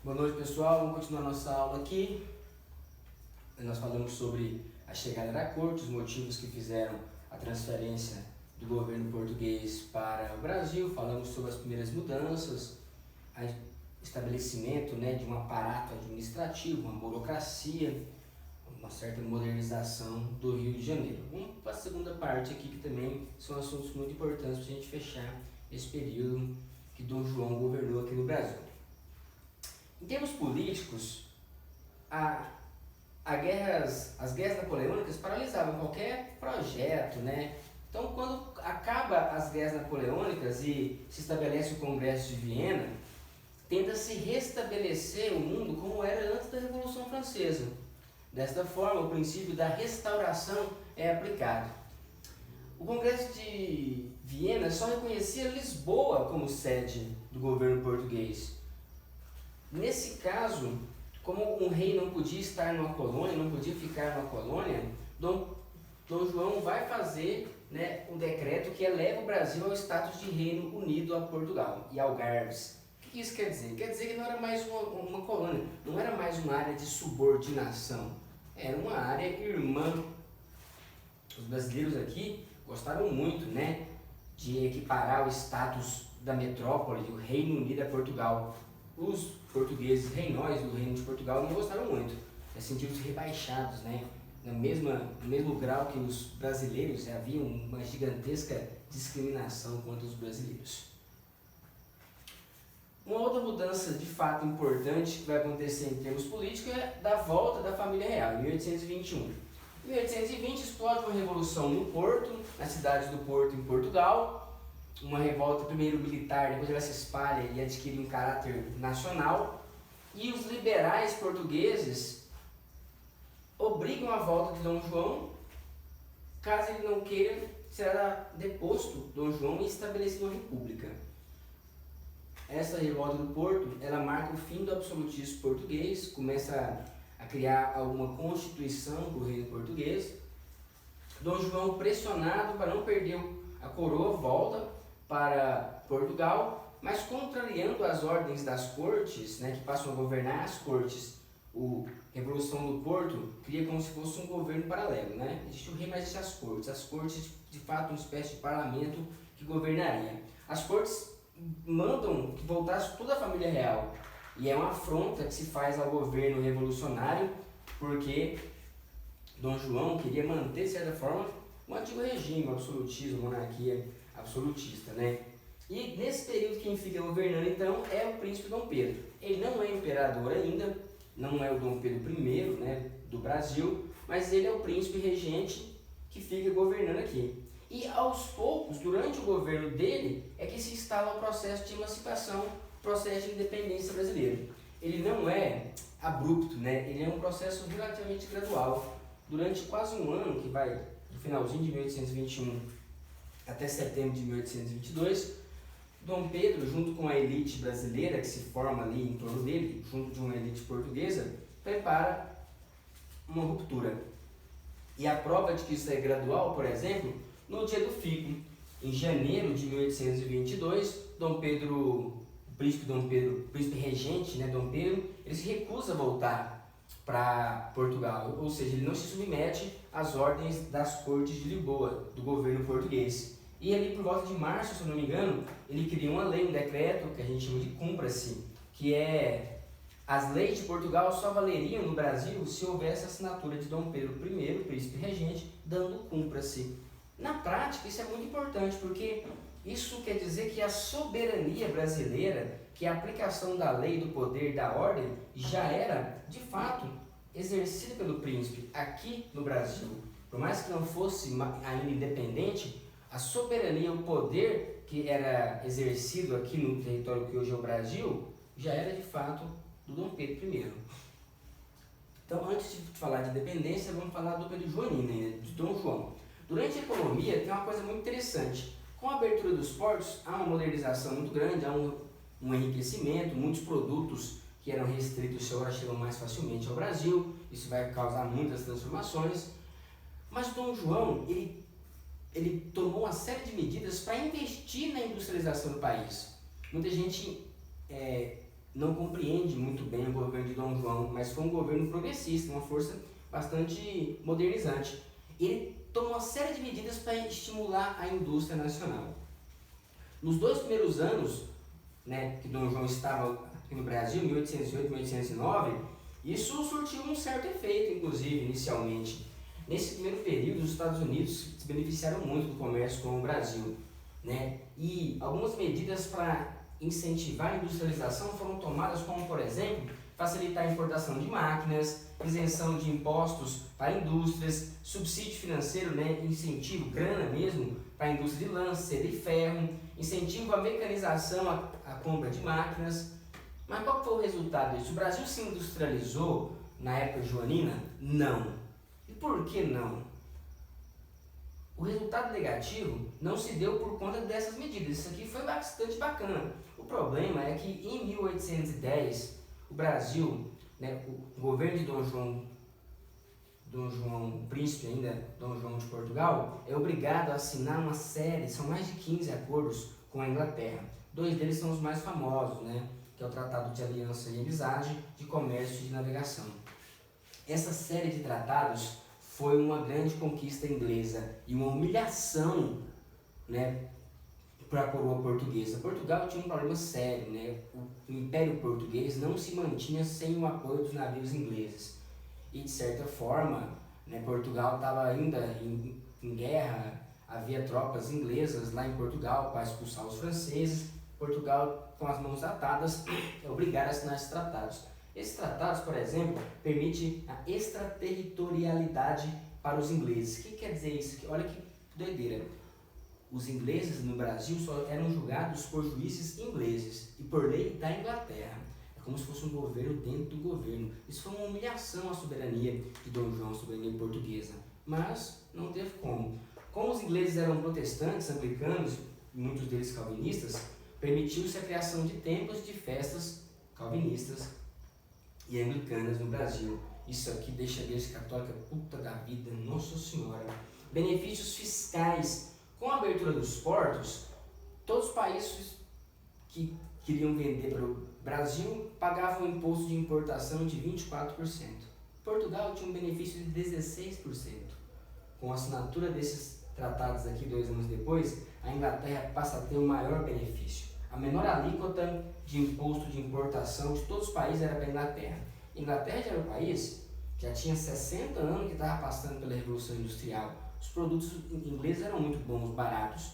Boa noite, pessoal. Vamos continuar nossa aula aqui. Nós falamos sobre a chegada da corte, os motivos que fizeram a transferência do governo português para o Brasil. Falamos sobre as primeiras mudanças, o estabelecimento, de um aparato administrativo, uma burocracia, uma certa modernização do Rio de Janeiro. Vamos para a segunda parte aqui, que também são assuntos muito importantes para a gente fechar esse período que Dom João governou aqui no Brasil. Em termos políticos, as guerras napoleônicas paralisavam qualquer projeto, Então, quando acaba as guerras napoleônicas e se estabelece o Congresso de Viena, tenta-se restabelecer o mundo como era antes da Revolução Francesa. Desta forma, o princípio da restauração é aplicado. O Congresso de Viena só reconhecia Lisboa como sede do governo português. Nesse caso, como um rei não podia estar numa colônia, não podia ficar numa colônia, Dom João vai fazer um decreto que eleva o Brasil ao status de Reino Unido a Portugal e Algarves. O que isso quer dizer? Quer dizer que não era mais uma colônia, não era mais uma área de subordinação, era uma área irmã. Os brasileiros aqui gostaram muito de equiparar o status da metrópole, o Reino Unido a Portugal. Os portugueses reinóis do Reino de Portugal não gostaram muito, sentiram-se rebaixados, no mesmo grau que os brasileiros. Havia uma gigantesca discriminação contra os brasileiros. Uma outra mudança de fato importante que vai acontecer em termos políticos é da volta da família real, em 1821. Em 1820 explode uma revolução no Porto, na cidade do Porto, em Portugal. Uma revolta primeiro militar, depois ela se espalha e adquire um caráter nacional. E os liberais portugueses obrigam a volta de Dom João. Caso ele não queira, será deposto Dom João e estabelecido uma república. Essa revolta do Porto, ela marca o fim do absolutismo português, começa a criar alguma constituição do reino português. Dom João, pressionado para não perder a coroa, volta para Portugal, mas contrariando as ordens das cortes, que passam a governar as cortes. A Revolução do Porto cria como se fosse um governo paralelo, Existe o rei, mas existe as cortes. As cortes, de fato, uma espécie de parlamento que governaria. As cortes mandam que voltasse toda a família real, e é uma afronta que se faz ao governo revolucionário, porque Dom João queria manter, de certa forma, um antigo regime, o absolutismo, a monarquia absolutista, E nesse período quem fica governando, então, é o príncipe Dom Pedro. Ele não é imperador ainda, não é o Dom Pedro I, do Brasil, mas ele é o príncipe regente que fica governando aqui. E aos poucos, durante o governo dele, é que se instala o processo de emancipação, o processo de independência brasileiro. Ele não é abrupto, ele é um processo relativamente gradual. Durante quase um ano, que vai do finalzinho de 1821 até setembro de 1822, Dom Pedro, junto com a elite brasileira que se forma ali em torno dele, junto de uma elite portuguesa, prepara uma ruptura. E a prova de que isso é gradual, por exemplo, no dia do fico, em janeiro de 1822, o príncipe regente, Dom Pedro, ele se recusa a voltar para Portugal, ou seja, ele não se submete às ordens das cortes de Lisboa, do governo português. E ali por volta de março, se eu não me engano, ele cria uma lei, um decreto, que a gente chama de cumpra-se, que é: as leis de Portugal só valeriam no Brasil se houvesse assinatura de Dom Pedro I, príncipe regente, dando cumpra-se. Na prática, isso é muito importante, porque isso quer dizer que a soberania brasileira, que a aplicação da lei, do poder, da ordem, já era, de fato, exercida pelo príncipe aqui no Brasil. Por mais que não fosse ainda independente, a soberania, o poder que era exercido aqui no território que hoje é o Brasil, já era, de fato, do Dom Pedro I. Então, antes de falar de independência, vamos falar do período joanino, de Dom João. Durante a economia, tem uma coisa muito interessante. Com a abertura dos portos, há uma modernização muito grande, há um enriquecimento, muitos produtos que eram restritos agora chegam mais facilmente ao Brasil. Isso vai causar muitas transformações. Mas Dom João, ele tomou uma série de medidas para investir na industrialização do país. Muita gente não compreende muito bem o governo de Dom João, mas foi um governo progressista, uma força bastante modernizante. Ele tomou uma série de medidas para estimular a indústria nacional. Nos 2 primeiros anos, né, que Dom João estava aqui no Brasil, 1808 e 1809, isso surtiu um certo efeito, inclusive, inicialmente. Nesse primeiro período, os Estados Unidos se beneficiaram muito do comércio com o Brasil, né? E algumas medidas para incentivar a industrialização foram tomadas, como, por exemplo, facilitar a importação de máquinas, isenção de impostos para indústrias, subsídio financeiro, né, incentivo, grana mesmo, para a indústria de lã, seda e ferro, incentivo à mecanização, à compra de máquinas. Mas qual foi o resultado disso? O Brasil se industrializou na época joanina? Não. E por que não? O resultado negativo não se deu por conta dessas medidas. Isso aqui foi bastante bacana. O problema é que em 1810, o Brasil, né, o governo de Dom João, o príncipe ainda, Dom João de Portugal, é obrigado a assinar uma série, são mais de 15 acordos com a Inglaterra. 2 deles são os mais famosos, né, que é o Tratado de Aliança e Amizade, de Comércio e de Navegação. Essa série de tratados foi uma grande conquista inglesa e uma humilhação, né, para a coroa portuguesa. Portugal tinha um problema sério, né? O Império Português não se mantinha sem o apoio dos navios ingleses. E de certa forma, né, Portugal estava ainda em guerra, havia tropas inglesas lá em Portugal para expulsar os franceses. Portugal, com as mãos atadas, é obrigado a assinar esses tratados. Esses tratados, por exemplo, permitem a extraterritorialidade para os ingleses. O que quer dizer isso? Olha que doideira. Os ingleses no Brasil só eram julgados por juízes ingleses e por lei da Inglaterra. É como se fosse um governo dentro do governo. Isso foi uma humilhação à soberania de Dom João, à soberania portuguesa. Mas não teve como. Como os ingleses eram protestantes, anglicanos, muitos deles calvinistas, permitiu-se a criação de templos e de festas calvinistas e anglicanas no Brasil. Isso aqui deixa a Igreja Católica puta da vida, Nossa Senhora. Benefícios fiscais. Com a abertura dos portos, todos os países que queriam vender para o Brasil pagavam um imposto de importação de 24%. Portugal tinha um benefício de 16%. Com a assinatura desses tratados aqui 2 anos depois, a Inglaterra passa a ter um maior benefício. A menor alíquota de imposto de importação de todos os países era para a Inglaterra. A Inglaterra já era um país que já tinha 60 anos que estava passando pela Revolução Industrial. Os produtos ingleses eram muito bons, baratos.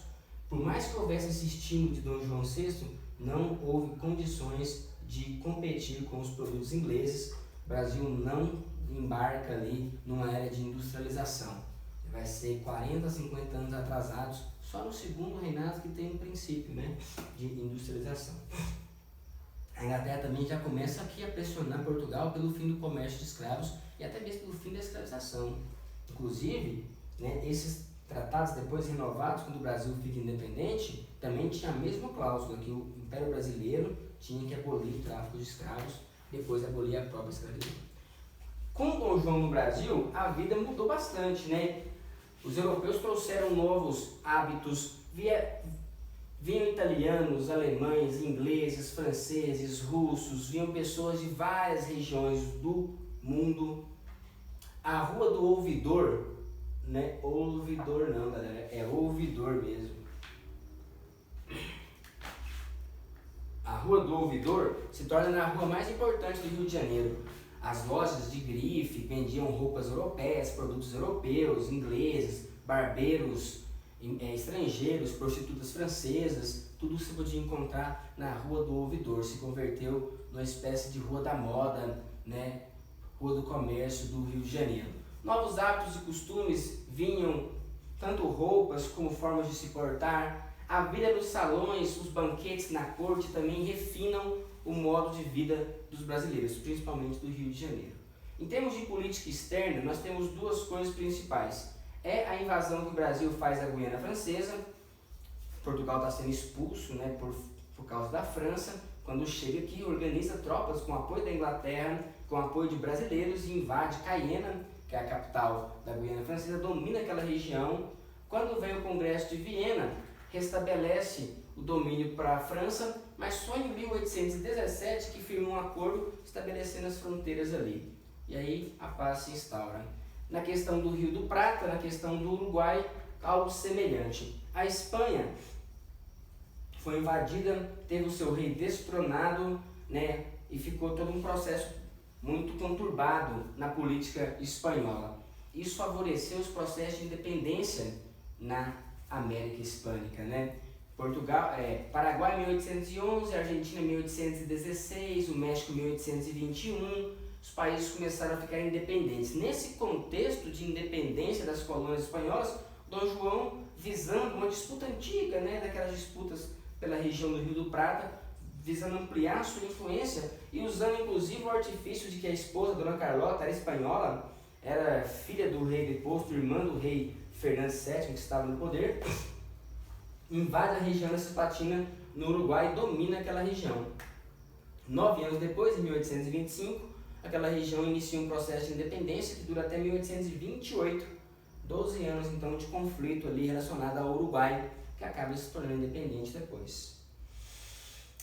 Por mais que houvesse esse estímulo de Dom João VI, não houve condições de competir com os produtos ingleses. O Brasil não embarca ali numa era de industrialização. Vai ser 40, 50 anos atrasados, só no segundo reinado que tem um princípio, né, de industrialização. A Inglaterra também já começa aqui a pressionar Portugal pelo fim do comércio de escravos e até mesmo pelo fim da escravização. Inclusive, né, esses tratados depois renovados, quando o Brasil fica independente, também tinha a mesma cláusula, que o Império Brasileiro tinha que abolir o tráfico de escravos, depois abolir a própria escravidão. Com Dom João no Brasil, a vida mudou bastante, né? Os europeus trouxeram novos hábitos, vinham italianos, alemães, ingleses, franceses, russos, vinham pessoas de várias regiões do mundo. A Rua do Ouvidor, né? Ouvidor não, galera, é ouvidor mesmo. A Rua do Ouvidor se torna a rua mais importante do Rio de Janeiro. As lojas de grife vendiam roupas europeias, produtos europeus, ingleses, barbeiros estrangeiros, prostitutas francesas, tudo se podia encontrar na Rua do Ouvidor. Se converteu numa espécie de Rua da Moda, né? Rua do Comércio do Rio de Janeiro. Novos hábitos e costumes vinham, tanto roupas como formas de se portar. A vida nos salões, os banquetes na corte também refinam o modo de vida dos brasileiros, principalmente do Rio de Janeiro. Em termos de política externa, nós temos 2 coisas principais. É a invasão que o Brasil faz da Guiana Francesa. Portugal está sendo expulso, né, por causa da França. Quando chega aqui, organiza tropas com apoio da Inglaterra, com apoio de brasileiros e invade Caiena, que é a capital da Guiana Francesa, domina aquela região. Quando vem o Congresso de Viena, restabelece o domínio para a França, mas só em 1817 que firmou um acordo estabelecendo as fronteiras ali. E aí a paz se instaura. Na questão do Rio do Prata, na questão do Uruguai, algo semelhante. A Espanha foi invadida, teve o seu rei destronado, né, e ficou todo um processo muito conturbado na política espanhola. Isso favoreceu os processos de independência na América Hispânica, né? Paraguai 1811, Argentina 1816, o México 1821, os países começaram a ficar independentes. Nesse contexto de independência das colônias espanholas, Dom João, visando uma disputa antiga, né, daquelas disputas pela região do Rio do Prata, visando ampliar sua influência e usando inclusive o artifício de que a esposa, Dona Carlota, era espanhola, era filha do rei deposto, irmã do rei Fernando VII, que estava no poder, invade a região da Cisplatina no Uruguai e domina aquela região. 9 anos depois, em 1825, aquela região inicia um processo de independência que dura até 1828, 12 anos então de conflito ali relacionado ao Uruguai, que acaba se tornando independente depois.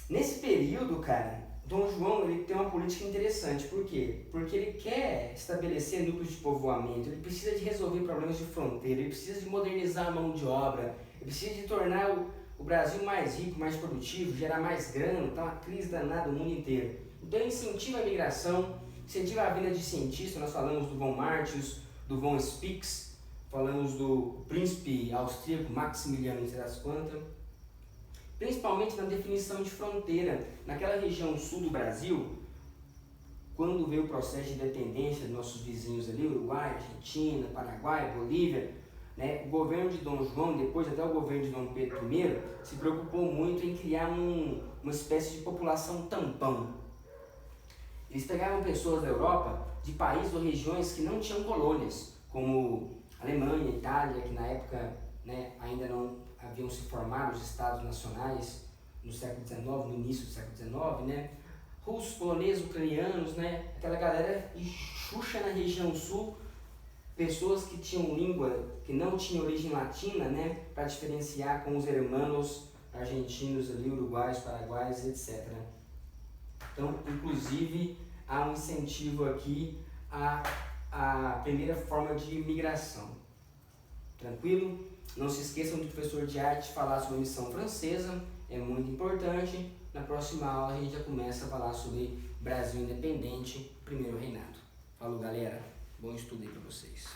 Nesse período, cara, Dom João ele tem uma política interessante. Por quê? Porque ele quer estabelecer núcleos de povoamento, ele precisa de resolver problemas de fronteira, ele precisa de modernizar a mão de obra, ele precisa de tornar o Brasil mais rico, mais produtivo, gerar mais grana, tá uma crise danada no mundo inteiro. Então ele incentiva a migração, incentiva a vinda de cientistas, nós falamos do von Martius, do von Spix, falamos do príncipe austríaco Maximiliano, não sei das quantas. Principalmente na definição de fronteira. Naquela região sul do Brasil, quando veio o processo de independência dos nossos vizinhos ali, Uruguai, Argentina, Paraguai, Bolívia, né, o governo de Dom João, depois até o governo de Dom Pedro I, se preocupou muito em criar uma espécie de população tampão. Eles pegavam pessoas da Europa, de países ou regiões que não tinham colônias, como Alemanha, Itália, que na época, né, ainda não haviam se formado os estados nacionais no século XIX, no início do século XIX, né? Russos, poloneses, ucranianos, né? Aquela galera de Xuxa na região sul, pessoas que tinham língua que não tinha origem latina, né? Para diferenciar com os hermanos argentinos ali, uruguaios, paraguaios, etc. Então, inclusive, há um incentivo aqui à primeira forma de imigração. Tranquilo? Não se esqueçam do professor de arte falar sobre a missão francesa, é muito importante. Na próxima aula a gente já começa a falar sobre Brasil independente, primeiro reinado. Falou, galera, bom estudo aí para vocês.